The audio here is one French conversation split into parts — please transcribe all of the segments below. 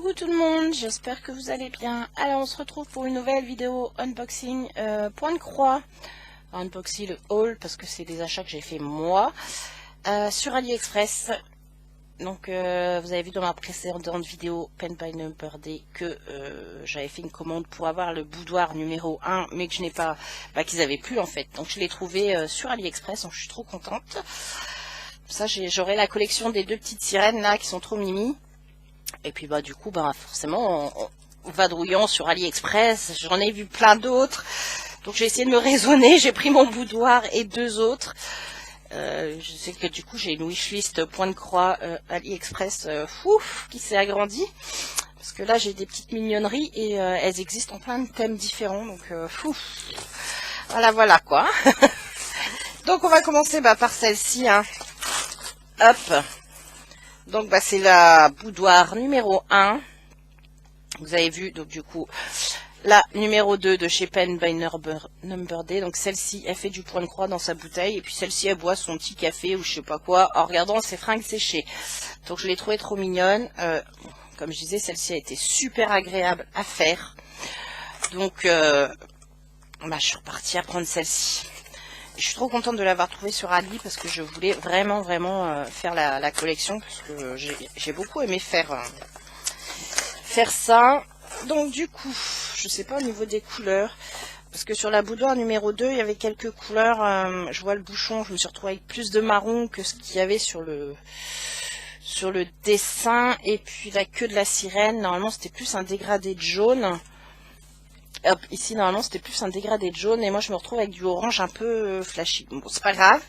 Coucou tout le monde, j'espère que vous allez bien. Alors on se retrouve pour une nouvelle vidéo unboxing point de croix. Unboxing le haul parce que c'est des achats que j'ai fait moi sur AliExpress. Donc vous avez vu dans ma précédente vidéo Pen by Number Day que j'avais fait une commande pour avoir le boudoir numéro 1 mais que je n'ai pas, qu'ils avaient plus en fait. Donc je l'ai trouvé sur AliExpress, donc je suis trop contente. Ça j'aurai la collection des deux petites sirènes là qui sont trop mimi. Et puis du coup forcément en vadrouillant sur AliExpress, j'en ai vu plein d'autres. Donc j'ai essayé de me raisonner, j'ai pris mon boudoir et deux autres. Je sais que du coup j'ai une wishlist point de croix AliExpress qui s'est agrandie. Parce que là j'ai des petites mignonneries et elles existent en plein de thèmes différents. Donc voilà quoi. Donc on va commencer par celle-ci. Hein. Hop. Donc c'est la boudoir numéro 1. Vous avez vu, donc du coup, la numéro 2 de chez Pen by Number Day. Donc celle-ci, elle fait du point de croix dans sa bouteille. Et puis celle-ci, elle boit son petit café ou je sais pas quoi en regardant ses fringues séchées. Donc je l'ai trouvée trop mignonne. Comme je disais, celle-ci a été super agréable à faire. Donc je suis repartie à prendre celle-ci. Je suis trop contente de l'avoir trouvée sur Ali parce que je voulais vraiment faire la collection parce que j'ai beaucoup aimé faire ça. Donc du coup, je sais pas au niveau des couleurs parce que sur la boudoir numéro 2, il y avait quelques couleurs. Je vois le bouchon, je me suis retrouvée avec plus de marron que ce qu'il y avait sur le dessin. Et puis la queue de la sirène, normalement c'était plus un dégradé de jaune. Hop, ici normalement c'était plus un dégradé de jaune et moi je me retrouve avec du orange un peu flashy. Bon, c'est pas grave,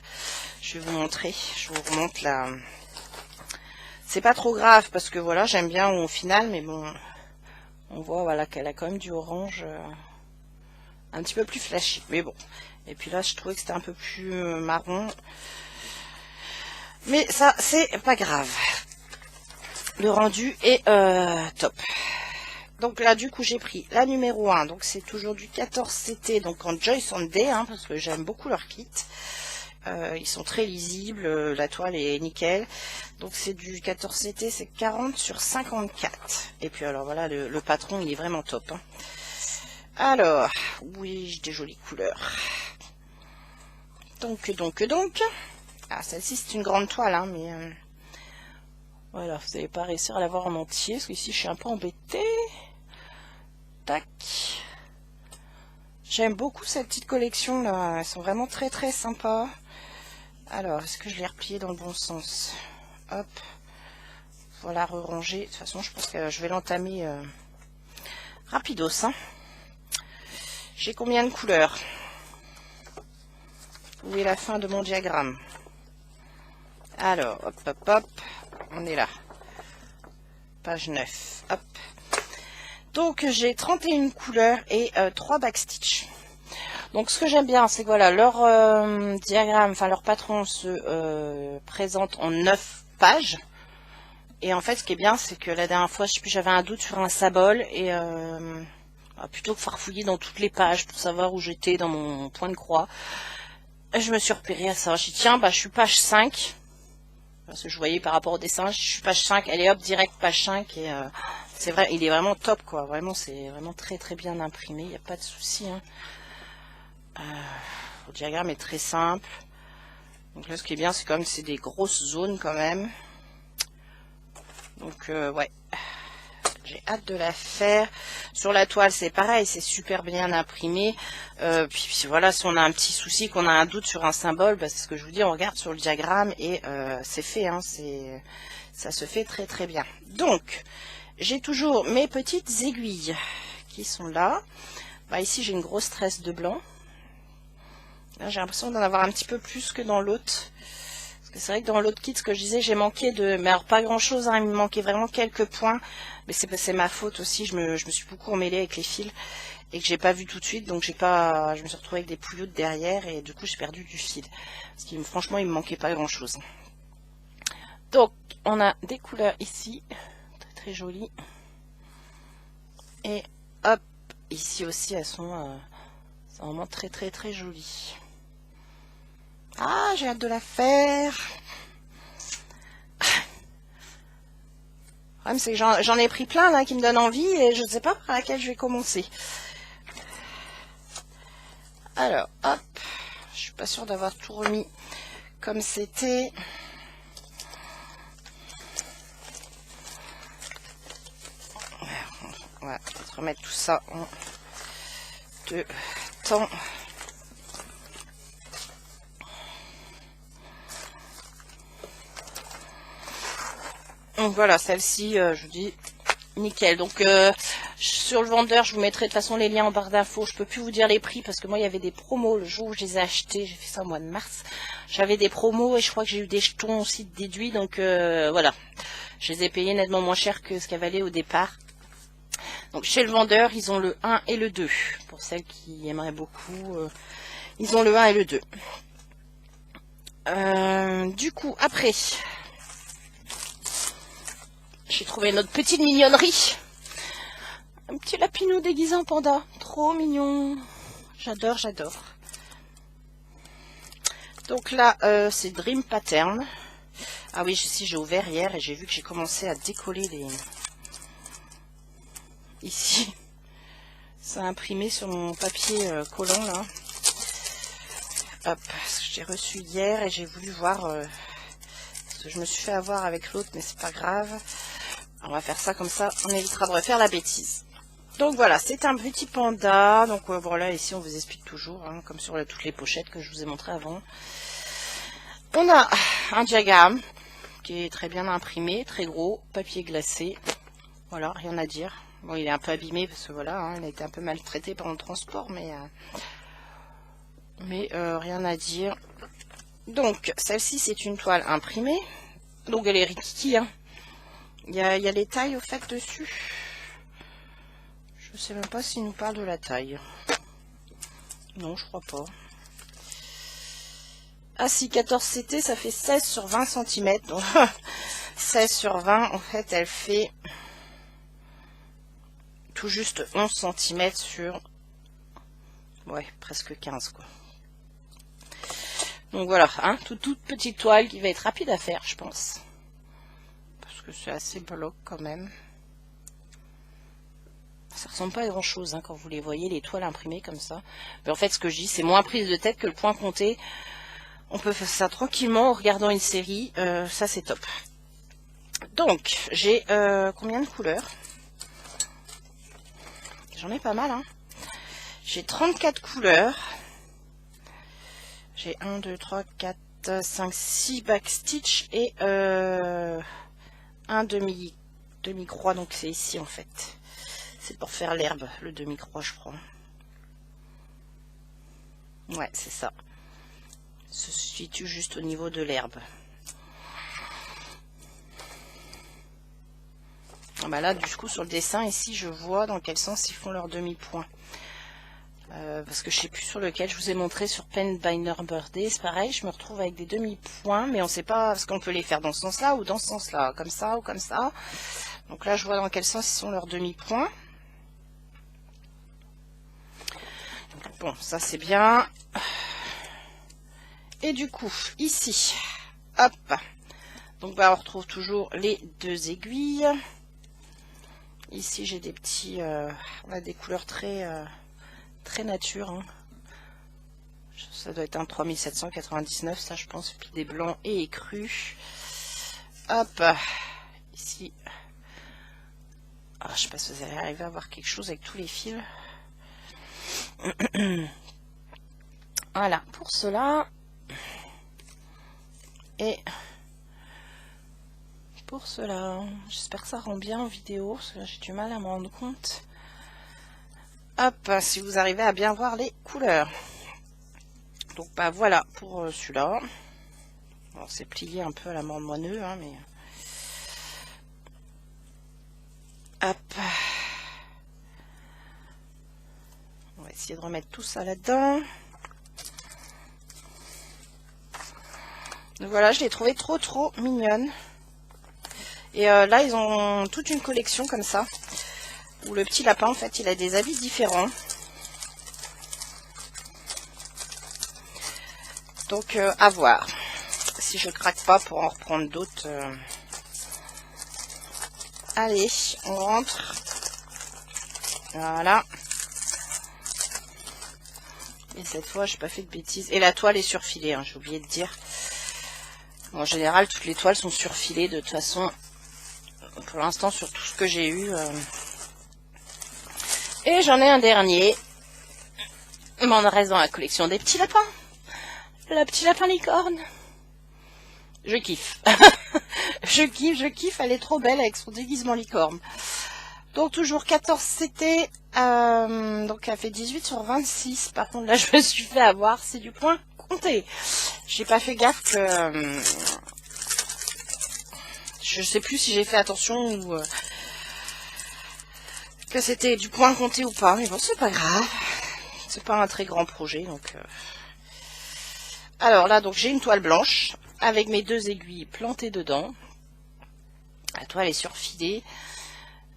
je vais vous montrer, je vous remonte là. C'est pas trop grave parce que voilà, j'aime bien au final, mais bon, on voit voilà qu'elle a quand même du orange un petit peu plus flashy. Mais bon, et puis là je trouvais que c'était un peu plus marron. Mais ça, c'est pas grave. Le rendu est top. Donc là du coup j'ai pris la numéro 1, donc c'est toujours du 14CT, donc en Joy Sunday, hein, parce que j'aime beaucoup leur kit. Ils sont très lisibles, la toile est nickel. Donc c'est du 14CT, c'est 40 sur 54. Et puis alors voilà, le patron il est vraiment top. Hein. Alors, oui, j'ai des jolies couleurs. Donc. Ah, celle-ci c'est une grande toile, hein, mais... Voilà, vous n'allez pas réussir à l'avoir en entier, parce qu'ici je suis un peu embêtée. Tac. J'aime beaucoup cette petite collection là, elles sont vraiment très sympas. Alors, est-ce que je l'ai replié dans le bon sens? Hop. Voilà, re-ranger. De toute façon, je pense que je vais l'entamer rapidos. Hein. J'ai combien de couleurs? Où est la fin de mon diagramme? Alors, hop. On est là. Page 9. Hop. Donc, j'ai 31 couleurs et 3 backstitch. Donc, ce que j'aime bien, c'est que voilà, leur diagramme, enfin leur patron se présente en 9 pages. Et en fait, ce qui est bien, c'est que la dernière fois, je sais plus, j'avais un doute sur un symbole et plutôt que farfouiller dans toutes les pages pour savoir où j'étais dans mon point de croix, je me suis repérée à ça. J'ai dit tiens, je suis page 5. Parce que je voyais par rapport au dessin, je suis page 5, elle est hop, direct page 5 et c'est vrai, il est vraiment top quoi, vraiment c'est vraiment très bien imprimé, il n'y a pas de souci. Hein. Le diagramme est très simple, donc là ce qui est bien c'est comme c'est des grosses zones quand même, donc ouais, j'ai hâte de la faire. Sur la toile c'est pareil, c'est super bien imprimé. Puis voilà, si on a un petit souci, qu'on a un doute sur un symbole, c'est ce que je vous dis, on regarde sur le diagramme et c'est fait. Hein, ça se fait très bien. Donc, j'ai toujours mes petites aiguilles qui sont là. Ici j'ai une grosse tresse de blanc. Là j'ai l'impression d'en avoir un petit peu plus que dans l'autre. C'est vrai que dans l'autre kit, ce que je disais, j'ai manqué de... Mais alors pas grand chose, hein, il me manquait vraiment quelques points. Mais c'est ma faute aussi, je me suis beaucoup emmêlée avec les fils. Et que j'ai pas vu tout de suite, donc je me suis retrouvée avec des pouilloutes derrière. Et du coup j'ai perdu du fil. Parce que franchement il me manquait pas grand chose. Donc on a des couleurs ici, très jolies. Et hop, ici aussi elles sont vraiment très jolies. Ah, j'ai hâte de la faire. problème, c'est que j'en ai pris plein là qui me donnent envie et je ne sais pas par laquelle je vais commencer. Alors, hop, je suis pas sûre d'avoir tout remis comme c'était. On va peut-être remettre tout ça en deux temps. Donc voilà, celle-ci, je vous dis, nickel. Donc sur le vendeur, je vous mettrai de toute façon les liens en barre d'infos. Je peux plus vous dire les prix parce que moi il y avait des promos le jour où je les ai achetés. J'ai fait ça au mois de mars. J'avais des promos et je crois que j'ai eu des jetons aussi déduits. Donc voilà, je les ai payés nettement moins cher que ce qu'elle valait au départ. Donc chez le vendeur, ils ont le 1 et le 2. Pour celles qui aimeraient beaucoup, ils ont le 1 et le 2. Du coup, après... J'ai trouvé notre petite mignonnerie. Un petit lapinou déguisé en panda. Trop mignon. J'adore, j'adore. Donc là, c'est Dream Pattern. Ah oui, si j'ai ouvert hier et j'ai vu que j'ai commencé à décoller les... Ici. Ça a imprimé sur mon papier collant là. Hop, j'ai reçu hier et j'ai voulu voir... parce que je me suis fait avoir avec l'autre, mais c'est pas grave. On va faire ça comme ça, on évitera de refaire la bêtise. Donc voilà, c'est un petit panda. Donc voilà, ici on vous explique toujours, hein, comme sur toutes les pochettes que je vous ai montré avant. On a un diagramme qui est très bien imprimé, très gros, papier glacé. Voilà, rien à dire. Bon, il est un peu abîmé parce que voilà, hein, il a été un peu maltraité pendant le transport, mais rien à dire. Donc celle-ci c'est une toile imprimée. Donc elle est rikiki, hein. Il y a les tailles au fait dessus. Je sais même pas s'il nous parle de la taille. Non, je crois pas. Ah si, 14 CT, ça fait 16 sur 20 cm. Donc 16 sur 20, en fait, elle fait tout juste 11 cm sur... Ouais, presque 15 quoi. Donc voilà, hein, toute petite toile qui va être rapide à faire, je pense. Que c'est assez bloc quand même. Ça ressemble pas à grand chose hein, quand vous les voyez, les toiles imprimées comme ça. Mais en fait, ce que je dis, c'est moins prise de tête que le point compté. On peut faire ça tranquillement en regardant une série. Ça, c'est top. Donc, j'ai combien de couleurs? J'en ai pas mal. Hein. J'ai 34 couleurs. J'ai 1, 2, 3, 4, 5, 6 backstitch et... un demi-croix, donc c'est ici en fait. C'est pour faire l'herbe, le demi-croix je crois. Ouais, c'est ça. Se situe juste au niveau de l'herbe. Ah bah là, du coup, sur le dessin, ici, je vois dans quel sens ils font leur demi-point. Parce que je sais plus sur lequel je vous ai montré sur Pen Binder Birthday, c'est pareil, je me retrouve avec des demi-points, mais on ne sait pas, parce qu'on peut les faire dans ce sens-là ou dans ce sens-là, comme ça ou comme ça. Donc là, je vois dans quel sens ils sont leurs demi-points. Bon, ça c'est bien. Et du coup, ici, hop, donc bah, on retrouve toujours les deux aiguilles. Ici, j'ai des petits, on a des couleurs très nature. Hein. Ça doit être un 3799, ça je pense, puis des blancs et écrus. Hop, ici. Ah, je sais pas si vous allez arriver à voir quelque chose avec tous les fils. Voilà, pour cela. Et pour cela, j'espère que ça rend bien en vidéo, parce que j'ai du mal à me rendre compte. Hop, si vous arrivez à bien voir les couleurs. Donc bah voilà pour celui-là. Bon, c'est plié un peu à la mort de moineux, hein, mais... Hop. On va essayer de remettre tout ça là-dedans. Voilà, je l'ai trouvé trop mignonne. Et là, ils ont toute une collection comme ça. Où le petit lapin, en fait, il a des habits différents. Donc, à voir. Si je craque pas pour en reprendre d'autres. Allez, on rentre. Voilà. Et cette fois, j'ai pas fait de bêtises. Et la toile est surfilée, hein, j'ai oublié de dire. Bon, en général, toutes les toiles sont surfilées de toute façon. Pour l'instant, sur tout ce que j'ai eu. Et j'en ai un dernier. Il m'en reste dans la collection des petits lapins. Le petit lapin licorne. Je kiffe. je kiffe. Elle est trop belle avec son déguisement licorne. Donc toujours 14 CT. Donc elle fait 18 sur 26. Par contre là je me suis fait avoir. C'est du point compté. J'ai pas fait gaffe que... je sais plus si j'ai fait attention ou... que c'était du point compté ou pas. Mais bon, c'est pas grave. C'est pas un très grand projet. Donc... Alors là, donc j'ai une toile blanche avec mes 2 aiguilles plantées dedans. La toile est surfilée.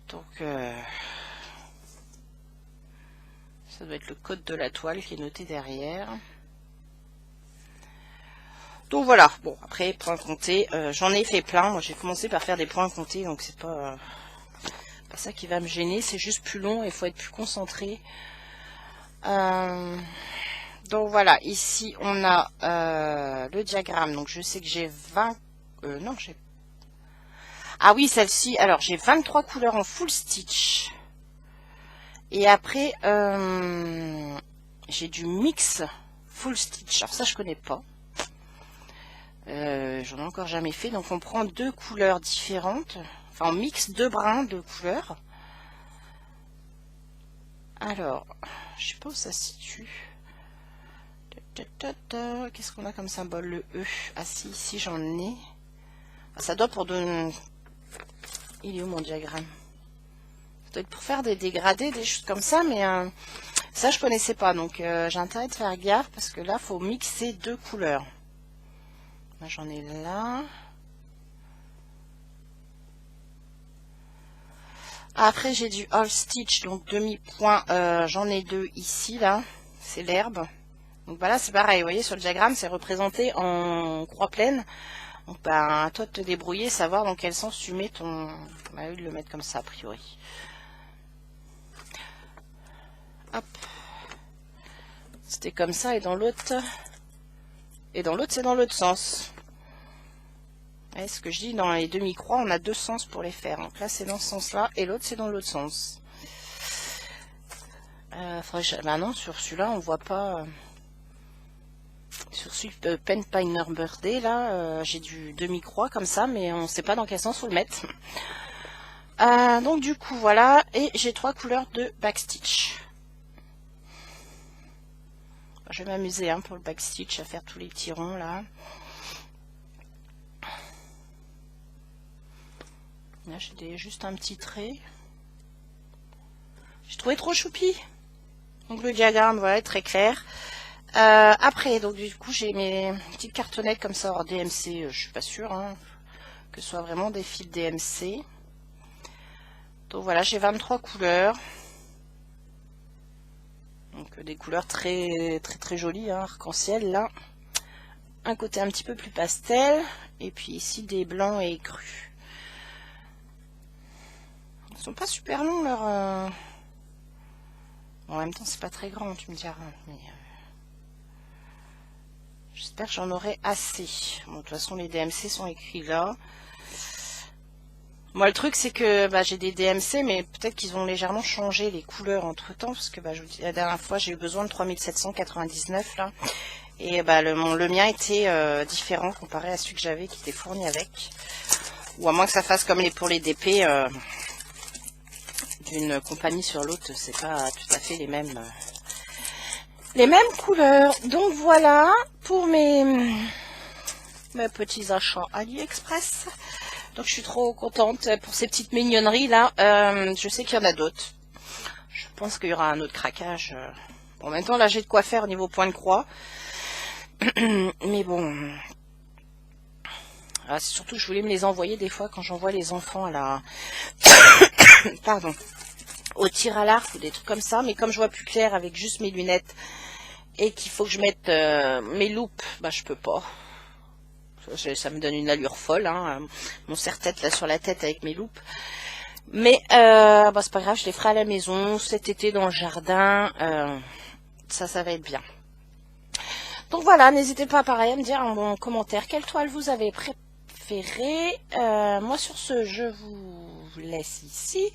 Donc, ça doit être le code de la toile qui est noté derrière. Donc voilà. Bon, après, point compté. J'en ai fait plein. Moi, j'ai commencé par faire des points comptés. Donc, c'est pas ça qui va me gêner. C'est juste plus long et il faut être plus concentré. Donc voilà, ici on a le diagramme, donc je sais que j'ai 20, non j'ai, ah oui celle-ci, alors j'ai 23 couleurs en full stitch, et après j'ai du mix full stitch, alors ça je connais pas, j'en ai encore jamais fait, donc on prend 2 couleurs différentes, enfin on mixe 2 brins de couleurs, alors je sais pas où ça se situe. Qu'est-ce qu'on a comme symbole? Le E. Ah si, ici j'en ai. Ah, ça doit pour donner... Il est où mon diagramme? Ça doit être pour faire des dégradés, des choses comme ça, mais ça je connaissais pas. Donc j'ai intérêt de faire gaffe parce que là, faut mixer 2 couleurs. Là j'en ai là. Après j'ai du all stitch, donc demi-point. J'en ai 2 ici, là. C'est l'herbe. Donc voilà, c'est pareil, vous voyez, sur le diagramme, c'est représenté en croix pleine. Donc, ben, à toi de te débrouiller, savoir dans quel sens tu mets ton... On a eu de le mettre comme ça, a priori. Hop. C'était comme ça, et dans l'autre... Et dans l'autre, c'est dans l'autre sens. Vous voyez ce que je dis, dans les demi-croix, on a 2 sens pour les faire. Donc là, c'est dans ce sens-là, et l'autre, c'est dans l'autre sens. Ben non, sur celui-là, on voit pas... Sur celui de Pen Piner Birthday, là, j'ai du demi-croix comme ça, mais on ne sait pas dans quel sens faut le mettre. Donc du coup, voilà, et j'ai 3 couleurs de backstitch. Je vais m'amuser pour le backstitch, à faire tous les petits ronds, là. Là, j'ai juste un petit trait. J'ai trouvé trop choupi. Donc le diagramme, voilà, est très clair. Après, donc du coup, j'ai mes petites cartonnettes comme ça hors DMC. Je suis pas sûre que ce soit vraiment des fils DMC. Donc voilà, j'ai 23 couleurs. Donc des couleurs très jolies, arc-en-ciel là. Un côté un petit peu plus pastel. Et puis ici des blancs et crus. Ils sont pas super longs leurs... Bon, en même temps, c'est pas très grand, tu me diras. Mais... J'espère que j'en aurai assez. Bon, de toute façon, les DMC sont écrits là. Moi, le truc, c'est que j'ai des DMC, mais peut-être qu'ils ont légèrement changé les couleurs entre-temps. Parce que je vous dis, la dernière fois, j'ai eu besoin de 3799 là. Et le mien était différent comparé à celui que j'avais qui était fourni avec. Ou à moins que ça fasse comme pour les DP d'une compagnie sur l'autre. C'est pas tout à fait les mêmes couleurs. Donc voilà pour mes petits achats AliExpress. Donc je suis trop contente pour ces petites mignonneries là. Je sais qu'il y en a d'autres. Je pense qu'il y aura un autre craquage. Bon, en même temps là j'ai de quoi faire au niveau point de croix. Mais bon. C'est surtout que je voulais me les envoyer des fois quand j'envoie les enfants à la... Pardon. Au tir à l'arc ou des trucs comme ça. Mais comme je vois plus clair avec juste mes lunettes et qu'il faut que je mette mes loupes, je peux pas. Ça me donne une allure folle, mon serre-tête là sur la tête avec mes loupes. Mais bah, c'est pas grave, je les ferai à la maison cet été dans le jardin. Ça va être bien. Donc voilà, n'hésitez pas pareil à me dire en commentaire quelle toile vous avez préférée. Moi sur ce, je vous laisse ici.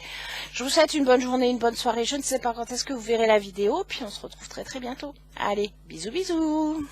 Je vous souhaite une bonne journée, une bonne soirée. Je ne sais pas quand est-ce que vous verrez la vidéo. Puis on se retrouve très très bientôt. Allez, bisous bisous.